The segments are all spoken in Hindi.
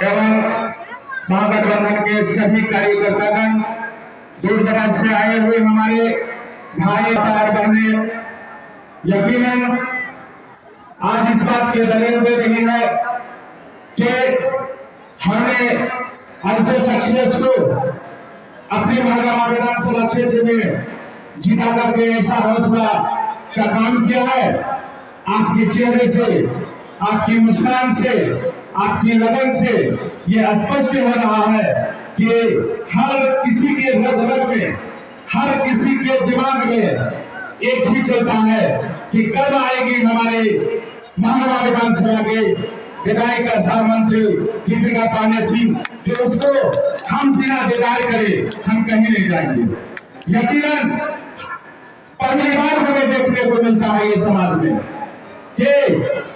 एवं महागठबंधन के सभी कार्यकर्तागण, दूर दराज से आए हुए हमारे भाई और बहनें, यकीनन आज इस बात की दलील दे रही है कि हमने ऐसे शख्सियत को अपने महागामा विधानसभा क्षेत्र में जिता करके ऐसा हौसला का काम किया है। आपके चेहरे से, आपकी मुस्कान से, आपकी लगन से ये स्पष्ट हो रहा है कि हर किसी के रग में, हर किसी के दिमाग में एक ही चलता है कि कब आएगी हमारे महागामा विधानसभा के विधायक सह मंत्री दीपिका पांडेय जी, जो उसको हम बिना दीदार करे हम कहीं नहीं जाएंगे। यकीनन पहली बार हमें देखने को मिलता है ये समाज में कि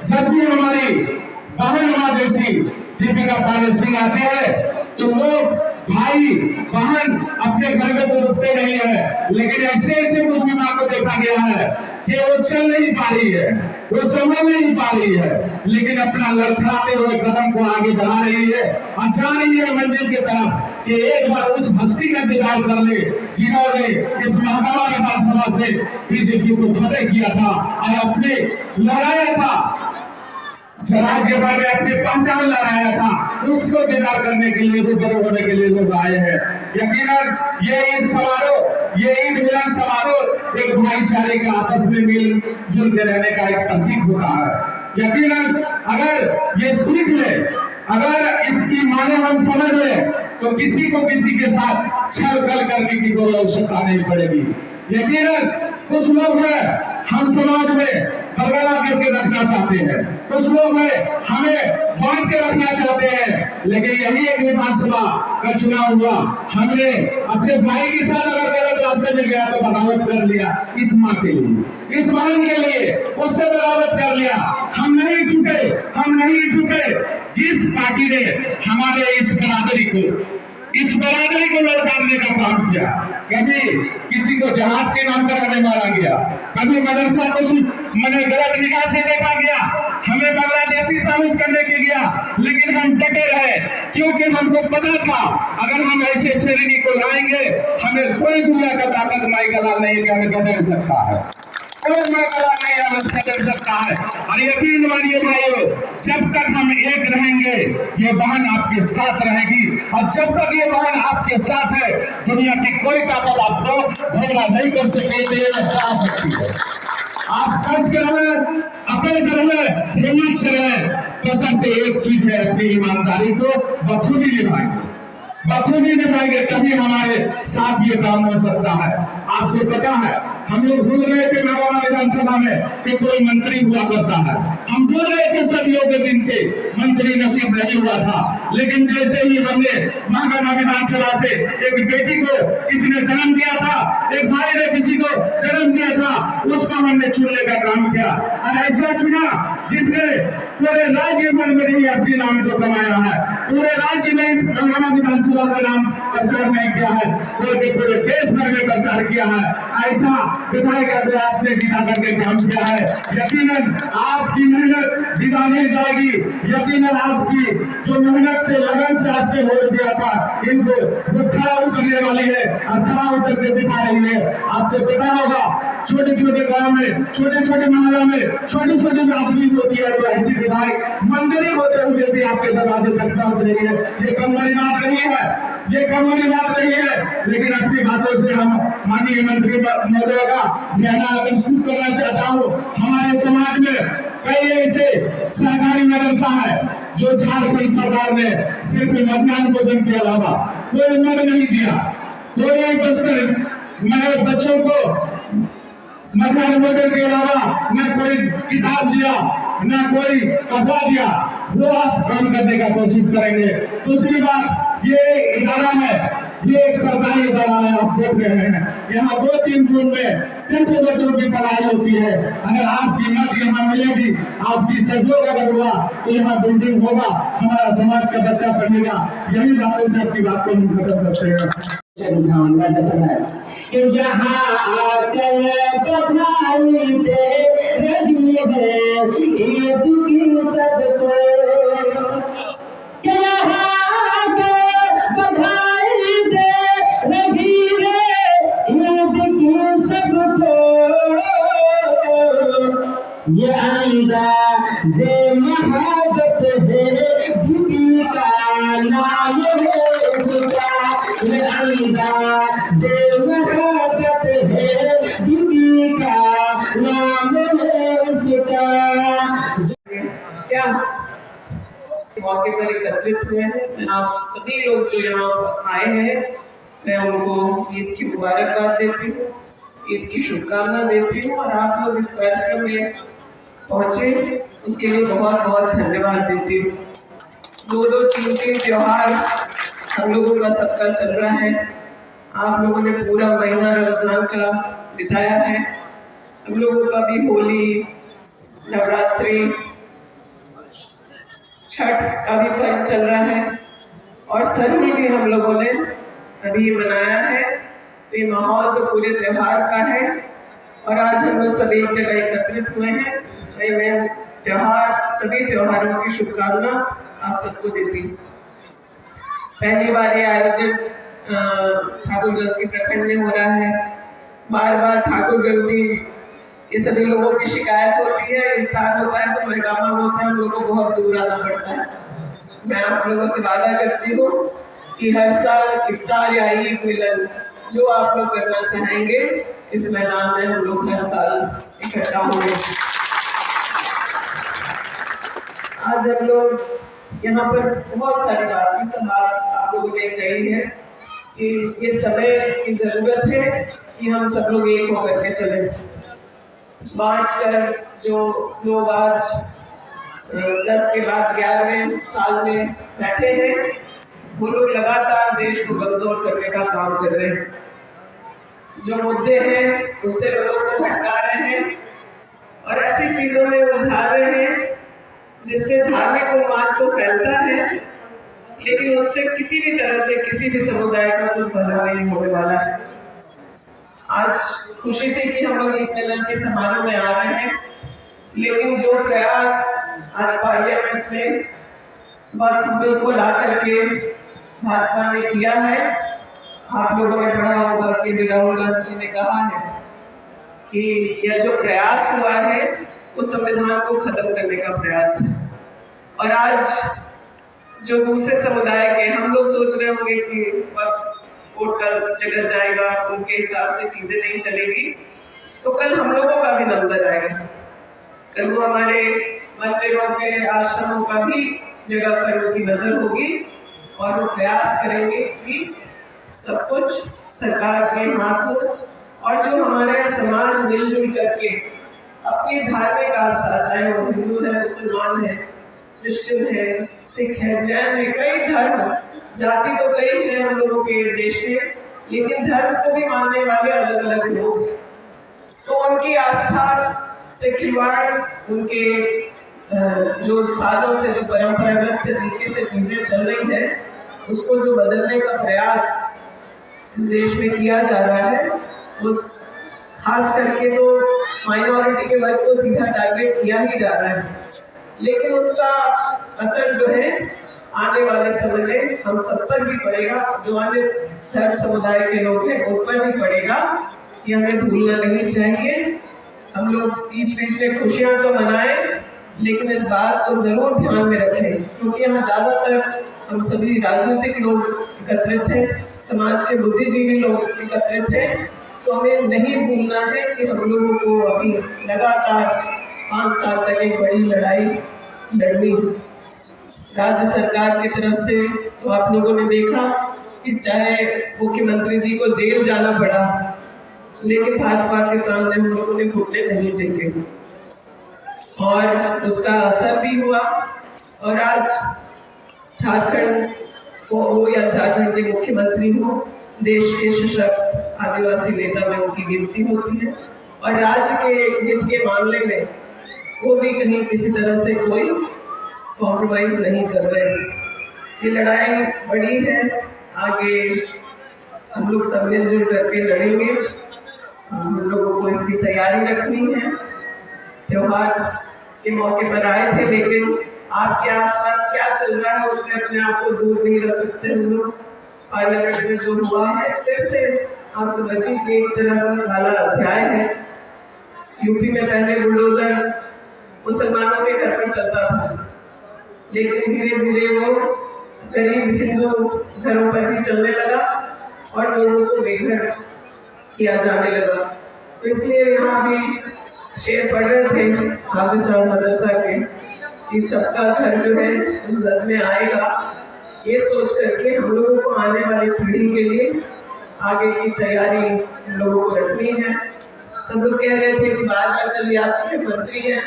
जब भी हमारी बहन मां जैसी दीपिका पांडेय सिंह आते हैं तो लोग भाई बहन अपने घर में तो रुकते नहीं है, लेकिन ऐसे ऐसे मुस्लिम मां को देखा गया है कि वो चल नहीं पा रही है, वो समझ नहीं पा रही है, लेकिन अपना लड़खड़ाते हुए कदम को आगे बढ़ा रही है और जा रही है मंजिल की तरफ कि एक बार उस हस्ती का दीदार कर ले जिन्होंने इस महागामा विधानसभा से बीजेपी को फतेह किया था और अपने लड़ाया था, राज्य भर में अपनी पहचान लड़ाया था, उसको दीदार करने के लिए, रूबरू होने के लिए लोग आए हैं। यकीनन ये ईद समारोह, ये ईद मिलन समारोह एक भाईचारे का आपस में मिलजुल के रहने का एक प्रतीक होता है। यकीनन अगर ये सीख ले, अगर इसकी माने हम समझ ले तो किसी को किसी के साथ छल कल करने की कोई आवश्यकता नहीं पड़ेगी। यकीनन कुछ लोग हैं हम समाज में बरकरार करके रखना चाहते हैं, कुछ लोग हैं हमें बांध के रखना चाहते हैं, लेकिन यही एक विधानसभा का चुनाव हुआ, हमने अपने भाई के साथ अगर गलत रास्ते में गया तो बगावत कर लिया इस माँ के लिए, इस बहन के लिए, उससे बगावत कर लिया। हम नहीं झुके, हम नहीं झुके। जिस पार्टी ने हमारे इस बरादरी को लड़काने का काम किया, कभी किसी को जहाज के नाम पर हमें मारा गया, कभी मदरसा को गलत निगाह से देखा गया, हमें बांग्लादेशी साबित करने के गया, लेकिन हम डटे रहे क्योंकि हमको पता था अगर हम ऐसे श्रेणी को लाएंगे हमें कोई दुनिया का ताकत माई गला नहीं कि हमें बदल सकता है, कोई मामला नहीं अवस्था कर सकता है। और यकीन मानिए भाइयों, जब तक हम एक रहेंगे ये बहन आपके साथ रहेगी, और जब तक ये बहन आपके साथ है दुनिया की कोई ताकत आपको धोखा नहीं कर सकेगी, आ सकती है। आप डट के रहे, अपने रहे, हिम्मत से रहे, पसंद एक चीज है अपनी ईमानदारी को बखूबी निभाएंगे, बखूबी निभाएंगे तभी हमारे साथ ये काम हो सकता है। आपको पता है हम लोग भूल रहे थे महागामा विधानसभा में कि कोई मंत्री हुआ करता है, हम भूल रहे थे सदियों के दिन से मंत्री नसीब नहीं हुआ था, लेकिन जैसे ही हमने महागामा विधानसभा से एक बेटी को किसी ने जन्म दिया था, एक भाई ने किसी को जन्म दिया था, उसको हमने चुनने का काम किया और ऐसा चुना जिसने पूरे राज्य भर में नहीं अपने नाम को कमाया है, पूरे राज्य में इस महागामा विधानसभा का नाम प्रचार नहीं किया है, पूरे देश भर में प्रचार किया है। ऐसा विधायक को आपने जिता करके काम किया है। यकीनन आपकी मेहनत विदा नहीं जाएगी, यकीनन आपकी जो मेहनत से लगन से आपने वोट दिया था इनको वो खड़ा उतरने वाली है और खड़ा उतर के दिखा रही है। आपको पता होगा छोटे छोटे गांव में, छोटे छोटे मोहल्ला में छोटी छोटी बातचीत होती है तो ऐसी विधायक मंदिर होते हुए भी आपके दरवाजे तक पहुंच रही है। ये कम बड़ी बात नहीं है, ये कम बड़ी बात नहीं है, लेकिन अपनी बातों से हम माननीय मंत्री महोदय का ध्यान आकर्षित करना चाहता हूँ। हमारे समाज में कई ऐसे सरकारी मदरसा है जो झारखंड सरकार ने सिर्फ मध्याह्न भोजन के अलावा कोई मद नहीं दिया, कोई बच्चों को मध्याह्न भोजन के अलावा न कोई किताब दिया, न कोई कपड़ा दिया, वो आप काम करने का कोशिश करेंगे। दूसरी बात, ये इदारा है, ये एक सरकारी इदारा है, आप देख रहे हैं यहाँ 2-3 रूम में सिर्फ बच्चों की पढ़ाई होती है। अगर आपकी मत यहाँ मिलेगी, आपकी सहयोग अगर हुआ तो यहाँ बिल्डिंग होगा, हमारा समाज का बच्चा पढ़ेगा। यही बातों से आपकी बात को हम खत्म करते हैं। यहाँ आकर बधाई दे रही है ईद की सबको, यहाँ राज वहादत है, बीबी का नाम है उसका। क्या मौके पर एकत्रित हुए हैं, मैं आप सभी लोग जो यहाँ आए हैं, मैं उनको ईद की मुबारकबाद देती हूँ, ईद की शुभकामना देती हूँ, और आप लोग इस कार्यक्रम में पहुँचे उसके लिए बहुत बहुत धन्यवाद देती हूँ। 2-2, 3-3 त्योहार हम लोगों का सबका चल रहा है। आप लोगों ने पूरा महीना रमजान का बिताया है, हम लोगों का भी होली, नवरात्रि, छठ का भी पर्व चल रहा है, और सरहुल भी हम लोगों ने अभी मनाया है। तो ये माहौल तो पूरे त्योहार का है, और आज हम लोग सब एक जगह एकत्रित हुए हैं। मैं त्योहार, सभी त्योहारों की शुभकामना आप सबको देती हूँ। पहली बार ये आयोजन ठाकुरगढ़ के प्रखंड में हो रहा है। बार बार ठाकुरगढ़ की ये सभी लोगों की शिकायत होती है, इफ्तार होता है तो महंगामा में होता है, हम लोग को बहुत दूर आना पड़ता है। मैं आप लोगों से वादा करती हूँ कि हर साल इफ्तार या ईद मिलन जो आप लोग करना चाहेंगे, इस मैदान में हम लोग हर साल इकट्ठा होंगे। आज हम लोग यहाँ पर बहुत सारी बात, सब आप लोगों ने कही है कि ये समय की जरूरत है कि हम सब लोग एक होकर के चले, बांट कर। जो लोग आज 10 के बाद 11वें साल में बैठे हैं, वो लोग लगातार देश को कमजोर करने का काम कर रहे हैं। जो मुद्दे हैं उससे लोगों को भटका रहे हैं और ऐसी चीजों में उलझा रहे हैं जिससे धार्मिक उन्माद तो फैलता है, लेकिन उससे किसी भी तरह से किसी भी समुदाय का कुछ भला नहीं होने वाला है। आज खुशी थी कि हम लोग ईद मिलन के समारोह में आ रहे हैं, लेकिन जो प्रयास आज पार्लियामेंट में वक्फ बिल को ला करके भाजपा ने किया है, आप लोगों ने पढ़ा होगा कि राहुल गांधी जी ने कहा है कि यह जो प्रयास हुआ है वो संविधान को खत्म करने का प्रयास है। और आज जो दूसरे समुदाय के हम लोग सोच रहे होंगे कि वक्फ कोर्ट का जगह जाएगा, उनके हिसाब से चीजें नहीं चलेगी, तो कल हम लोगों का भी नंबर आएगा। कल वो हमारे मंदिरों के, आश्रमों का भी जगह पर उनकी नजर होगी और वो प्रयास करेंगे कि सब कुछ सरकार के हाथ हो, और जो हमारे समाज मिलजुल करके अपनी धार्मिक आस्था, चाहे वो हिंदू है, मुसलमान है, क्रिश्चियन है, सिख है, जैन है, कई धर्म जाति तो कई है हम लोगों के देश में, लेकिन धर्म को भी मानने वाले अलग अलग लोग हैं। तो उनकी आस्था से खिलवाड़, उनके जो सालों से जो परंपरागत तरीके से चीजें चल रही है, उसको जो बदलने का प्रयास इस देश में किया जा रहा है, उस खास करके तो माइनॉरिटी के वर्ग को सीधा टारगेट किया ही जा रहा है, लेकिन उसका असर जो है आने वाले समय में हम सब पर भी पड़ेगा। जो अन्य धर्म समुदाय के लोग हैं उन पर भी पड़ेगा, ये हमें भूलना नहीं चाहिए। हम लोग बीच बीच में खुशियां तो मनाएं, लेकिन इस बात को जरूर ध्यान में रखें, क्योंकि यहाँ ज्यादातर हम सभी राजनीतिक लोग एकत्रित हैं, समाज के बुद्धिजीवी लोग एकत्रित हैं। तो हमें नहीं भूलना है कि हम लोगों को अभी लगातार 5 साल तक एक बड़ी लड़ाई लड़नी है राज्य सरकार की तरफ से। तो आप लोगों ने देखा कि चाहे मुख्यमंत्री जी को जेल जाना पड़ा, लेकिन भाजपा के सामने हम लोगों ने घुटने नहीं टेके, और उसका असर भी हुआ। और आज झारखंड को हो या झारखंड के मुख्यमंत्री हो, देश के सशक्त आदिवासी नेता में उनकी गिनती होती है, और राज्य के हित के मामले में वो भी कहीं किसी तरह से कोई कॉम्प्रोमाइज नहीं कर रहे। ये लड़ाई बड़ी है, आगे हम लोग सब मिलजुल करके लड़ेंगे। हम लोगों को इसकी तैयारी रखनी है। त्योहार के मौके पर आए थे, लेकिन आपके आसपास क्या चल रहा है उससे अपने आप को दूर नहीं रख सकते हम लोग। पार्लियामेंट में जो हुआ है, फिर से आप समझिए कि एक तरह का काला अध्याय है। यूपी में पहले बुलडोजर मुसलमानों के घर पर चलता था, लेकिन धीरे धीरे वो गरीब हिंदू घरों पर भी चलने लगा, और लोगों को बेघर किया जाने लगा। तो इसलिए यहाँ भी शेर पढ़ रहे थे हाफिज साहब मदरसा के कि सबका घर जो है उस दर में आएगा। ये सोच करके हम लोगों को आने वाली पीढ़ी के लिए आगे की तैयारी हम लोगों को रखनी है। सब लोग कह रहे थे कि बार बार चलिए आपके मंत्री हैं,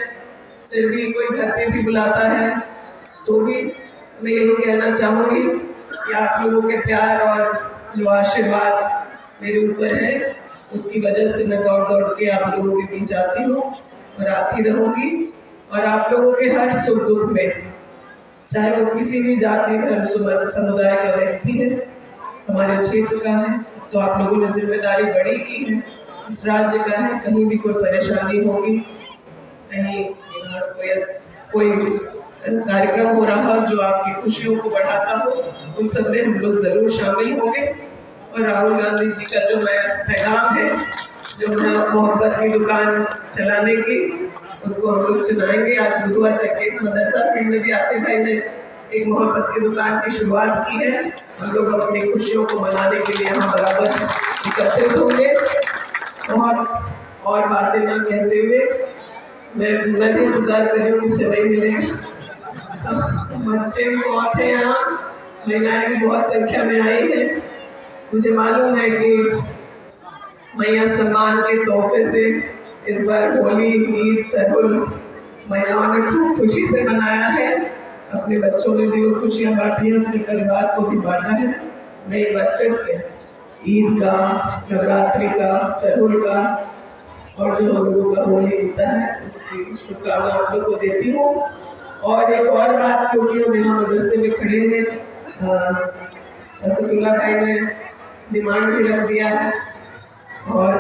फिर भी कोई घर पे भी बुलाता है, तो भी मैं यही कहना चाहूँगी कि आप लोगों के प्यार और जो आशीर्वाद मेरे ऊपर है उसकी वजह से मैं दौड़ दौड़ के आप लोगों के बीच आती हूँ और आती रहूँगी। और आप लोगों के हर सुख दुख में, चाहे वो किसी भी जाति धर्म समुदाय का व्यक्ति है, हमारे क्षेत्र का है, तो आप लोगों ने जिम्मेदारी बड़ी की है, इस राज्य का है। कहीं भी कोई परेशानी होगी, कहीं कोई कार्यक्रम हो रहा जो आपकी खुशियों को बढ़ाता हो, उन सब में हम लोग जरूर शामिल होंगे। और राहुल गांधी जी का जो पैगाम है, जो मोहब्बत की दुकान चलाने की, उसको हम लोग चलाएंगे। आज बुधवा चक्के इस मदरसा फील्ड में भी आसिफ भाई ने एक मोहब्बत की दुकान की शुरुआत की है। हम लोग अपनी खुशियों को मनाने के लिए यहाँ बराबर एकत्रित होंगे। और बातें न कहते हुए मैं भी इंतजार कर रही हूँ कि सेवई मिलेगा। बच्चे भी बहुत हैं यहाँ, महिलाएं भी बहुत संख्या में आई है। मुझे मालूम है कि मैया सम्मान के तोहफे से इस बार होली, ईद, सरहुल महिलाओं ने खूब खुशी से मनाया है। अपने बच्चों में भी वो खुशियाँ बांटी हैं, अपने परिवार को भी बांटा है। मैं एक बार फिर से ईद का, नवरात्रि का, सरहुल का और जो हम लोगों का होली होता है उसकी शुभकामना आप लोग को देती हूँ। और एक और बात, क्योंकि हम यहाँ मदरसे में खड़े हैं, असदुल्ला भाई ने डिमांड भी रख दिया है और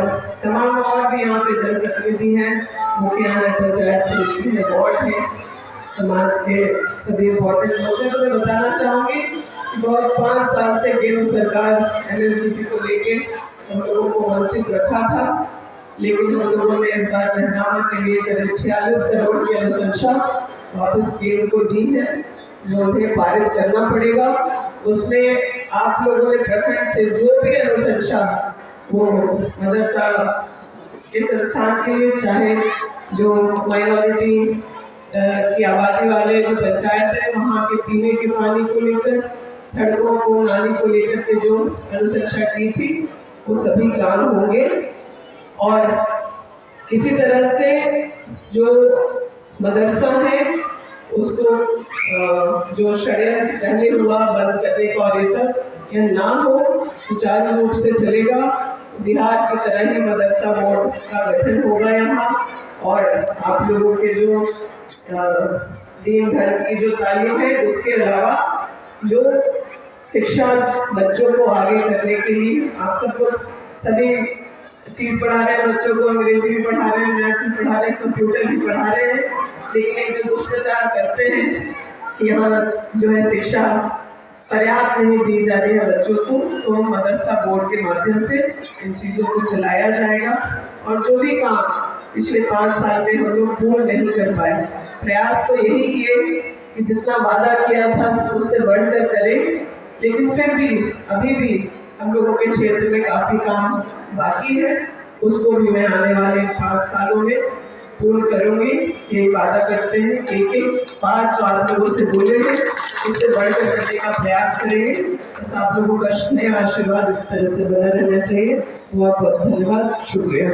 तमाम और भी यहाँ पे जनप्रतिनिधि हैं, मुखिया है, पंचायत समिति है, वार्ड है, समाज के सभी इम्पोर्टेंट लोग हैं। तो मैं बताना चाहूँगी कि बहुत 5 साल से केंद्र सरकार MSDP को लेके हम लोगों को वंचित रखा था, लेकिन हम लोगों ने इस बार महंगामा के लिए करीब 46 करोड़ की अनुशंसा वापस केंद्र को दी है, जो उन्हें पारित करना पड़ेगा। उसमें आप लोगों ने प्रखंड से जो भी अनुशंसा वो मदरसा इस संस्थान के लिए, चाहे जो माइनॉरिटी की आबादी वाले जो पंचायत है वहाँ के पीने के पानी को लेकर, सड़कों को, नाली को लेकर के जो अनुशंसा की थी, वो सभी काम होंगे। और किसी तरह से जो मदरसा है उसको जो षड्यंत्र पहले हुआ बंद करने का और ये सब यह ना हो, सुचारू रूप से चलेगा। बिहार की तरह ही मदरसा बोर्ड का गठन होगा यहाँ, और आप लोगों के जो दीन धर्म की जो तालीम है उसके अलावा जो शिक्षा बच्चों को आगे करने के लिए आप सबको सभी चीज़ पढ़ा रहे हैं। बच्चों को अंग्रेजी भी पढ़ा रहे हैं, मैथ्स भी पढ़ा रहे हैं, कंप्यूटर भी पढ़ा रहे हैं। लेकिन जो दुष्प्रचार करते हैं कि यहाँ जो है शिक्षा पर्याप्त नहीं दी जा रही है बच्चों को, तो मदरसा बोर्ड के माध्यम से इन चीज़ों को चलाया जाएगा। और जो भी काम पिछले 5 साल में हम लोग पूर्ण नहीं कर पाए, प्रयास तो यही किए कि जितना वादा किया था उससे बढ़कर करें, लेकिन फिर भी अभी भी हम लोगों के क्षेत्र में काफ़ी काम बाकी है। उसको भी मैं आने वाले 5 सालों में पूर्ण करूँगी, ये वादा करते हैं। एक बात जो आप लोगों से बोले हैं उससे बढ़कर करने का प्रयास करेंगे। बस आप लोगों का स्नेह आशीर्वाद इस तरह से बना रहना चाहिए। बहुत बहुत धन्यवाद, शुक्रिया।